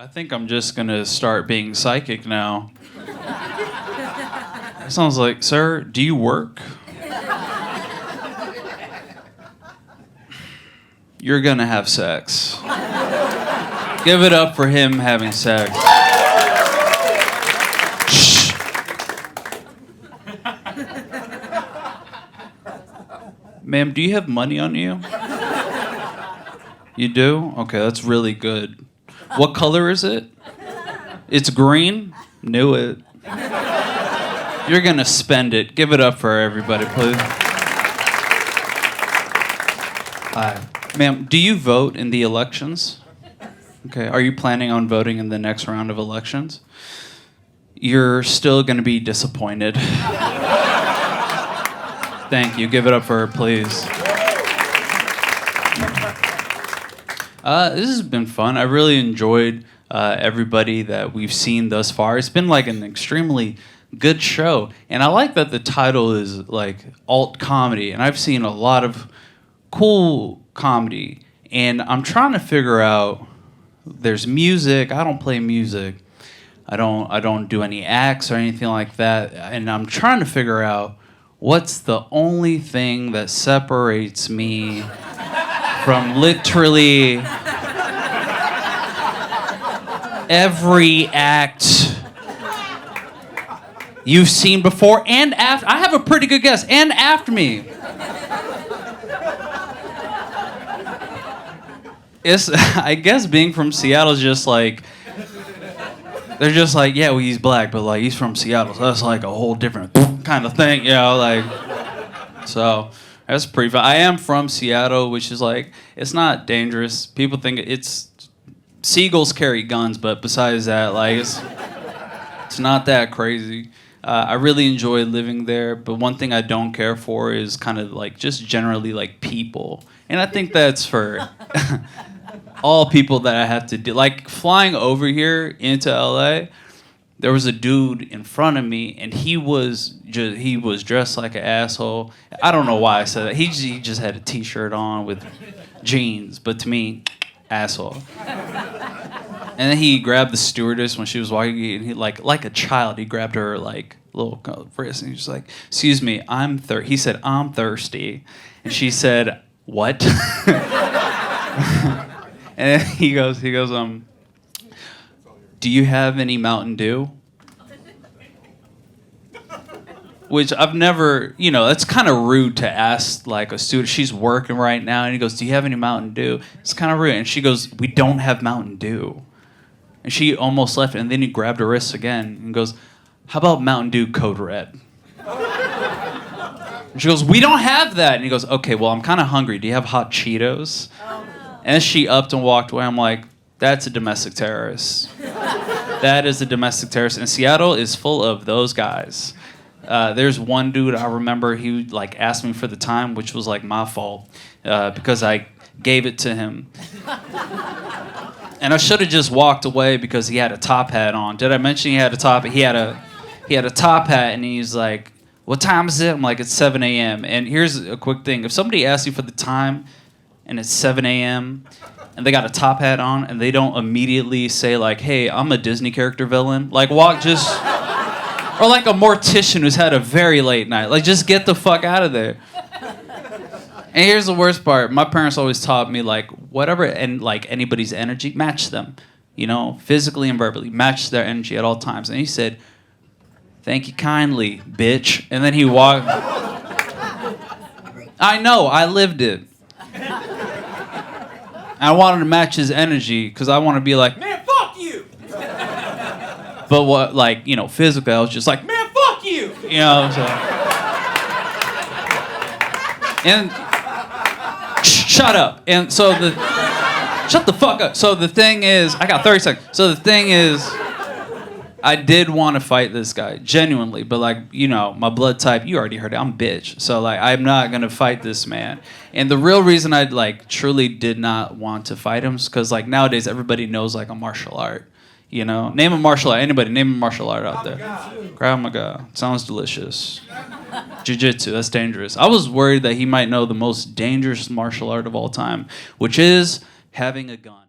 I think I'm just gonna start being psychic now. It sounds like, sir, do you work? You're gonna have sex. Give it up for him having sex. Shh. Ma'am, do you have money on you? You do? Okay, that's really good. What color is it? It's green? Knew it. You're gonna spend it. Give it up for everybody, please. Hi. Ma'am, do you vote in the elections? Okay, are you planning on voting in the next round of elections? You're still gonna be disappointed. Thank you. Give it up for her, please. This has been fun. I really enjoyed everybody that we've seen thus far. It's been like an extremely good show. And I like that the title is like alt comedy. And I've seen a lot of cool comedy. And I'm trying to figure out, there's music. I don't play music. I don't do any acts or anything like that. And I'm trying to figure out what's the only thing that separates me from literally every act you've seen before and after. I have a pretty good guess. And after me. I guess being from Seattle is just like, they're just like, yeah, well, he's black, but like he's from Seattle, so that's like a whole different kind of thing, you know, like. So that's pretty fun. I am from Seattle, which is like, it's not dangerous. People think it's seagulls carry guns, but besides that, like it's not that crazy. I really enjoy living there, but one thing I don't care for is kind of like just generally like people, and I think that's for all people that I have to do. Like flying over here into LA, there was a dude in front of me, and he was dressed like an asshole. I don't know why I said that. He just had a t-shirt on with jeans, but to me, asshole. And then he grabbed the stewardess when she was walking, and he like a child, he grabbed her like little wrist, and he was like, "Excuse me, he said, "I'm thirsty," and she said, "What?" And then he goes, "Do you have any Mountain Dew?" Which I've never, that's kind of rude to ask like a student. She's working right now, and he goes, "Do you have any Mountain Dew?" It's kind of rude. And she goes, "We don't have Mountain Dew." And she almost left, and then he grabbed her wrist again and goes, "How about Mountain Dew Code Red?" And she goes, "We don't have that." And he goes, "Okay, well, I'm kind of hungry. Do you have hot Cheetos?" And she upped and walked away. I'm like, that's a domestic terrorist. That is a domestic terrorist. And Seattle is full of those guys. There's one dude I remember, he like asked me for the time, which was like my fault, because I gave it to him. And I should have just walked away because he had a top hat on. Did I mention he had a top hat? He had a top hat, and he's like, "What time is it?" I'm like, "It's 7 a.m. And here's a quick thing. If somebody asks you for the time and it's 7 a.m. and they got a top hat on and they don't immediately say like, "Hey, I'm a Disney character villain," like or like a mortician who's had a very late night, like just get the fuck out of there. And here's the worst part. My parents always taught me like whatever, and like anybody's energy, match them, physically and verbally, match their energy at all times. And he said, "Thank you kindly, bitch." And then he walked. I know, I lived it. I wanted to match his energy because I want to be like, "Man, fuck you." But what, like, physically, I was just like, "Man, fuck you." So. And shut up. And so shut the fuck up. So the thing is, I got 30 seconds. So the thing is, I did want to fight this guy, genuinely, but like, my blood type, you already heard it, I'm bitch. So like, I'm not going to fight this man. And the real reason I like truly did not want to fight him is because like nowadays everybody knows like a martial art, Name a martial art, anybody, name a martial art out there. Krav Maga, sounds delicious. Jiu-jitsu, that's dangerous. I was worried that he might know the most dangerous martial art of all time, which is having a gun.